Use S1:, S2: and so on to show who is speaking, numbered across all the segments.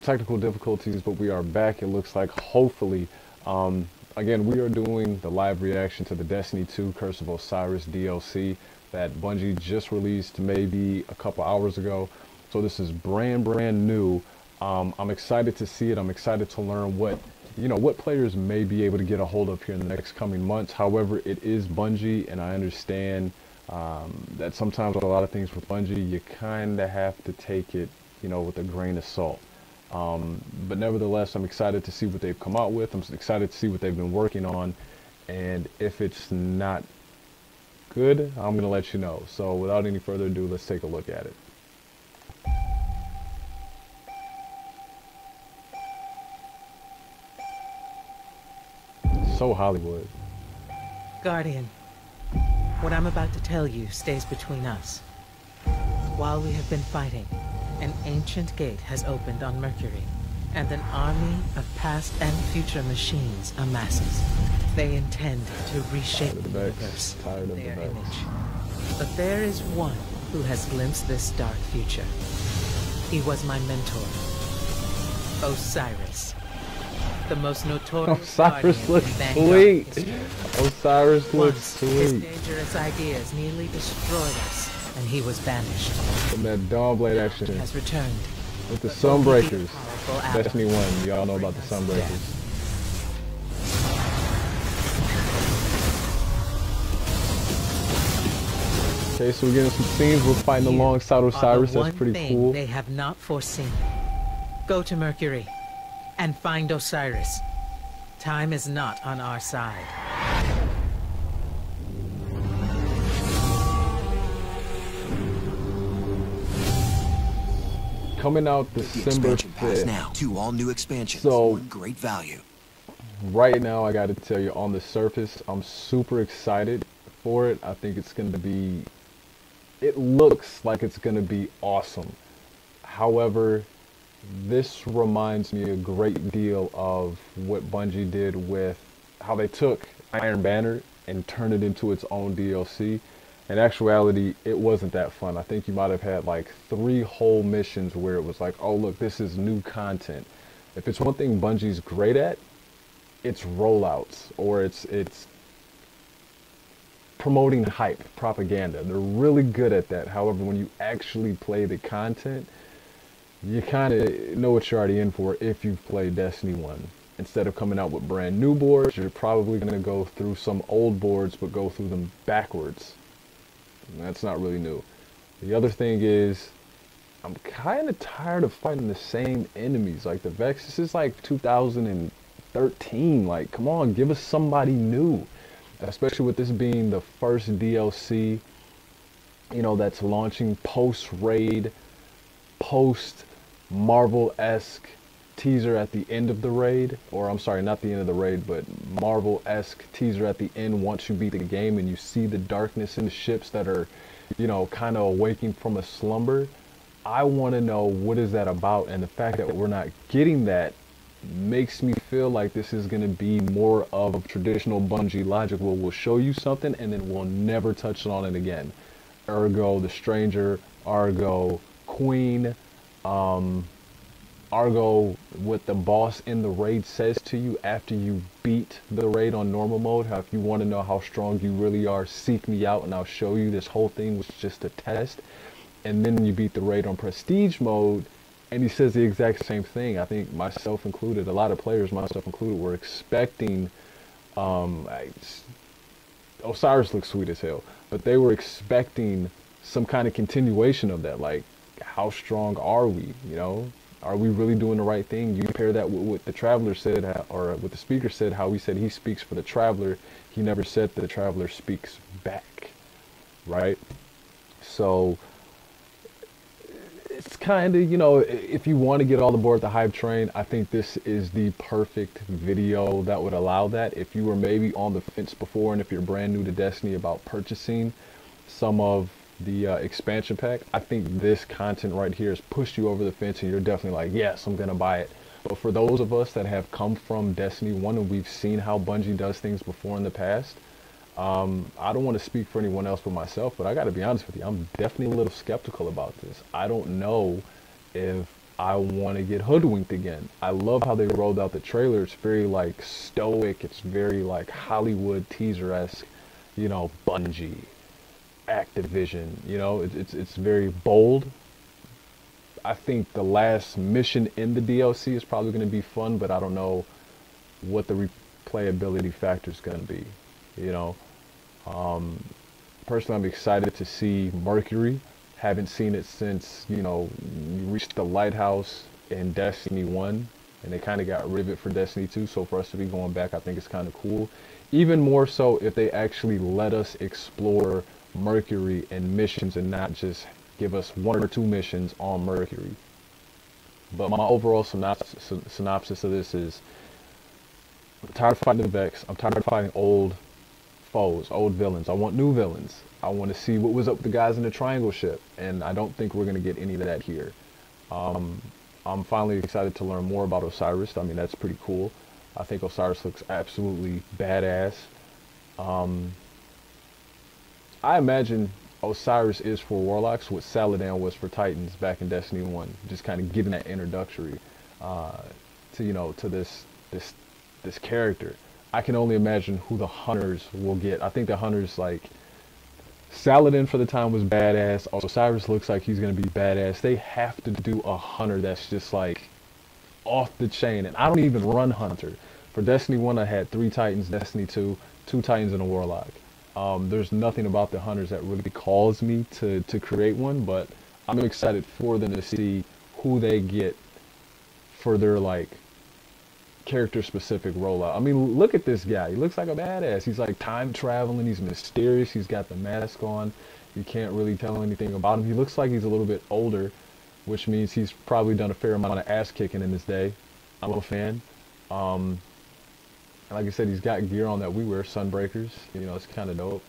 S1: technical difficulties, but we are back. It looks like, hopefully. Again, we are doing the live reaction to the Destiny 2 Curse of Osiris DLC that Bungie just released maybe a couple hours ago. So this is brand new. I'm excited to see it. I'm excited to learn what players may be able to get a hold of here in the next coming months. However, it is Bungie, and I understand that sometimes with a lot of things with Bungie, you kind of have to take it, with a grain of salt. But nevertheless, I'm excited to see what they've come out with. I'm excited to see what they've been working on. And if it's not good, I'm going to let you know. So without any further ado, let's take a look at it. So Hollywood.
S2: Guardian, what I'm about to tell you stays between us. While we have been fighting, an ancient gate has opened on Mercury, and an army of past and future machines amasses. They intend to reshape the universe in their image. But there is one who has glimpsed this dark future. He was my mentor, Osiris. The most notorious
S1: Osiris looks sweet. Osiris looks sweet.
S2: His dangerous ideas nearly destroyed us, and he was banished.
S1: From that Dawnblade action
S2: has returned
S1: with the Sunbreakers. Destiny 1, y'all know about the Sunbreakers. Okay, so we're getting some scenes. We're fighting alongside Osiris. That's pretty cool.
S2: They have not foreseen. Go to Mercury and find Osiris. Time is not on our side.
S1: Coming out December 5th.
S3: Now, 2 all-new expansions.
S1: So,
S3: great value.
S1: Right now, I got to tell you, on the surface, I'm super excited for it. I think it's going to be, it looks like it's going to be awesome. However, this reminds me a great deal of what Bungie did with how they took Iron Banner and turned it into its own DLC. In actuality, it wasn't that fun. I think you might have had like 3 whole missions where it was like, oh look, this is new content. If it's one thing Bungie's great at, it's rollouts, or it's promoting hype, propaganda. They're really good at that. However, when you actually play the content, you kind of know what you're already in for if you've played Destiny 1. Instead of coming out with brand new boards, you're probably going to go through some old boards, but go through them backwards. And that's not really new. The other thing is, I'm kind of tired of fighting the same enemies. Like the Vex, this is like 2013. Like, come on, give us somebody new. Especially with this being the first DLC, that's launching post-raid, post-Marvel-esque teaser at the end of the raid. Or, I'm sorry, not the end of the raid, but Marvel-esque teaser at the end once you beat the game and you see the darkness in the ships that are, kind of awaking from a slumber. I want to know, what is that about? And the fact that we're not getting that makes me feel like this is going to be more of traditional Bungie logic, where we'll show you something and then we'll never touch on it again. Ergo the Stranger, Argo Queen, Argo what the boss in the raid says to you after you beat the raid on normal mode. How if you want to know how strong you really are, seek me out and I'll show you. This whole thing was just a test. And then you beat the raid on prestige mode, and he says the exact same thing. I think myself included, a lot of players, myself included, were expecting, Osiris looks sweet as hell, but they were expecting some kind of continuation of that. Like, how strong are we, Are we really doing the right thing? You compare that with what the Traveler said, or what the speaker said, how he said he speaks for the Traveler. He never said that the Traveler speaks back, right? So it's kind of, if you want to get all aboard the hype train, I think this is the perfect video that would allow that. If you were maybe on the fence before, and if you're brand new to Destiny about purchasing some of the expansion pack, I think this content right here has pushed you over the fence and you're definitely like, yes, I'm gonna buy it. But for those of us that have come from Destiny 1 and we've seen how Bungie does things before in the past, I don't want to speak for anyone else but myself, but I got to be honest with you, I'm definitely a little skeptical about this. I don't know if I want to get hoodwinked again. I love how they rolled out the trailer. It's very like stoic. It's very like Hollywood teaser-esque, you know, Bungie, Activision, you know, it's very bold. I think the last mission in the DLC is probably going to be fun, but I don't know what the replayability factor is going to be, you know. Personally, I'm excited to see Mercury. Haven't seen it since, you know, you reached the lighthouse in Destiny 1, and they kind of got rid of it for Destiny 2, so for us to be going back, I think it's kind of cool. Even more so if they actually let us explore Mercury and missions and not just give us 1 or 2 missions on Mercury. But my overall synopsis of this is, I'm tired of fighting the Vex. I'm tired of fighting old foes, old villains. I want new villains. I want to see what was up with the guys in the Triangle ship, and I don't think we're going to get any of that here. I'm finally excited to learn more about Osiris. I mean, that's pretty cool. I think Osiris looks absolutely badass. I imagine Osiris is for Warlocks what Saladan was for Titans back in Destiny 1. Just kind of giving that introductory to, you know, to this character. I can only imagine who the Hunters will get. I think the Hunters, like, Saladin for the time was badass. Osiris looks like he's going to be badass. They have to do a Hunter that's just, like, off the chain. And I don't even run Hunter. For Destiny 1, I had 3 Titans. Destiny 2, 2 Titans and a Warlock. There's nothing about the Hunters that really calls me to create one, but I'm excited for them to see who they get for their, like, character-specific rollout. I mean, look at this guy. He looks like a badass. He's, like, time-traveling. He's mysterious. He's got the mask on. You can't really tell anything about him. He looks like he's a little bit older, which means he's probably done a fair amount of ass-kicking in his day. I'm a fan. And like I said, he's got gear on that we wear, Sunbreakers. You know, it's kind of dope.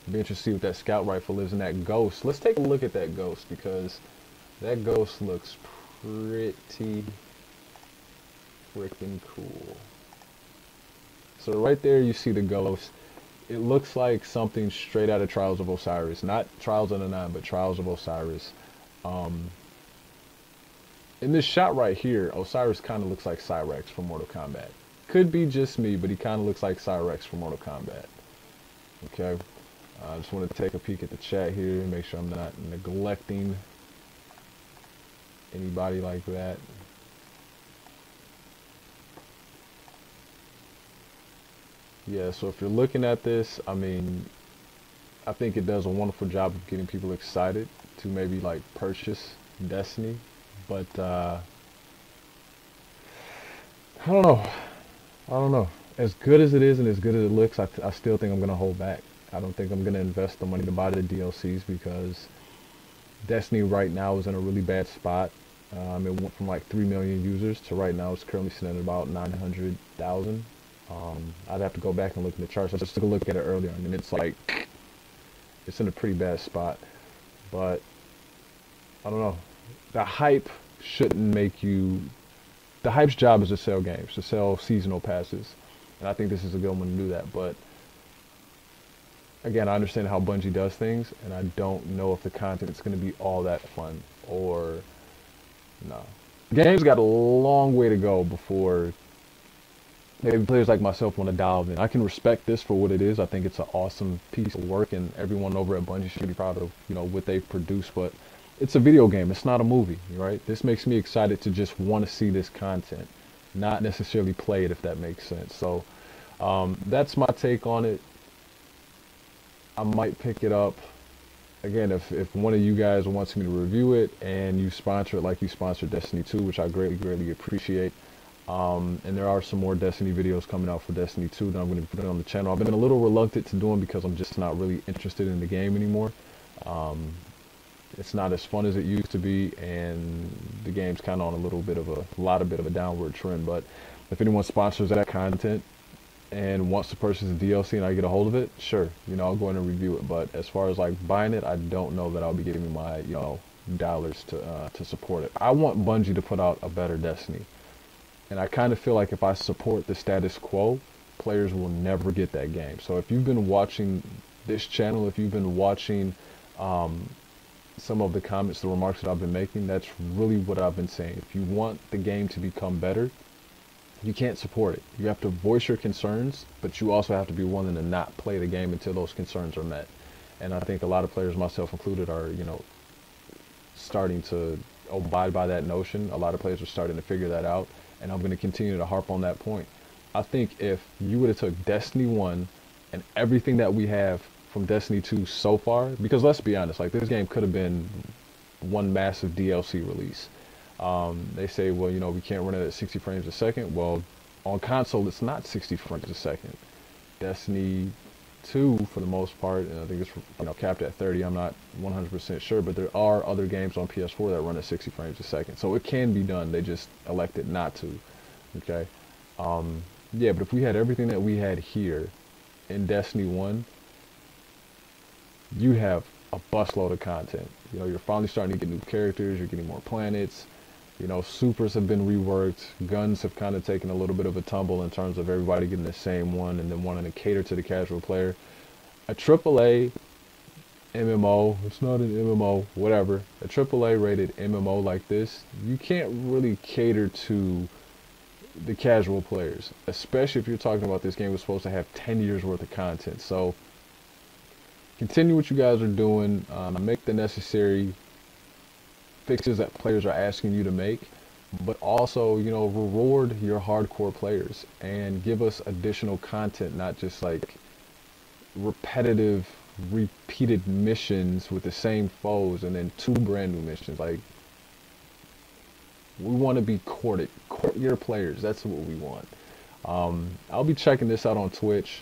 S1: I'll be interested to see what that scout rifle is and that ghost. Let's take a look at that ghost, because that ghost looks pretty freaking cool. So right there you see the ghost. It looks like something straight out of Trials of Osiris. Not Trials of the Nine, but Trials of Osiris. In this shot right here, Osiris kind of looks like Cyrex from Mortal Kombat. Could be just me, but he kind of looks like Cyrex from Mortal Kombat. Okay, I just want to take a peek at the chat here and make sure I'm not neglecting anybody like that. Yeah, so if you're looking at this, I mean, I think it does a wonderful job of getting people excited to maybe like purchase Destiny, but I don't know. I don't know. As good as it is and as good as it looks, I still think I'm going to hold back. I don't think I'm going to invest the money to buy the DLCs, because Destiny right now is in a really bad spot. It went from like 3 million users to right now it's currently sitting at about 900,000. I'd have to go back and look at the charts. I just took a look at it earlier, and it's like, it's in a pretty bad spot. But I don't know. The hype shouldn't make you. The hype's job is to sell games, to sell seasonal passes, and I think this is a good one to do that. But again, I understand how Bungie does things, and I don't know if the content is going to be all that fun or no. The game's got a long way to go before maybe players like myself want to dive in. I can respect this for what it is. I think it's an awesome piece of work, and everyone over at Bungie should be proud of, you know, what they've produced. But it's a video game. It's not a movie, right? This makes me excited to just want to see this content, not necessarily play it, if that makes sense. So that's my take on it. I might pick it up. Again, if one of you guys wants me to review it and you sponsor it like you sponsored Destiny 2, which I greatly appreciate. And there are some more Destiny videos coming out for Destiny 2 that I'm going to put on the channel. I've been a little reluctant to do them because I'm just not really interested in the game anymore. It's not as fun as it used to be, and the game's kind of on a little bit of a downward trend. But if anyone sponsors that content and wants to purchase the DLC and I get a hold of it, sure, you know, I'll go in and review it. But as far as like buying it, I don't know that I'll be giving my, you know, dollars to support it. I want Bungie to put out a better Destiny, and I kind of feel like if I support the status quo, players will never get that game. So if you've been watching this channel, if you've been watching some of the comments, the remarks that I've been making, that's really what I've been saying. If you want the game to become better, you can't support it. You have to voice your concerns, but you also have to be willing to not play the game until those concerns are met. And I think a lot of players, myself included, are, you know, starting to abide by that notion. A lot of players are starting to figure that out, and I'm going to continue to harp on that point. I think if you would have took Destiny 1 and everything that we have from Destiny 2 so far, because let's be honest, like, this game could have been one massive DLC release. They say, well, you know, we can't run it at 60 frames a second. Well, on console, it's not 60 frames a second. Destiny 2, for the most part, and I think it's, you know, capped at 30. I'm not 100% sure, but there are other games on PS4 that run at 60 frames a second. So it can be done. They just elected not to. Okay. Yeah, but if we had everything that we had here in Destiny 1, you have a busload of content. You know, you're finally starting to get new characters, you're getting more planets, you know, supers have been reworked, guns have kind of taken a little bit of a tumble in terms of everybody getting the same one and then wanting to cater to the casual player. A AAA MMO, it's not an MMO, whatever, a AAA rated MMO like this, you can't really cater to the casual players, especially if you're talking about this game was supposed to have 10 years worth of content. So continue what you guys are doing, make the necessary fixes that players are asking you to make, but also, you know, reward your hardcore players and give us additional content, not just like repetitive, repeated missions with the same foes and then 2 brand new missions. Like, we want to be courted. Court your players. That's what we want. I'll be checking this out on Twitch.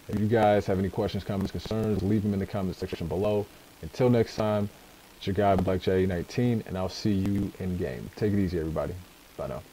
S1: If you guys have any questions, comments, concerns, leave them in the comment section below. Until next time, it's your guy, BlackJ19, and I'll see you in game. Take it easy, everybody. Bye now.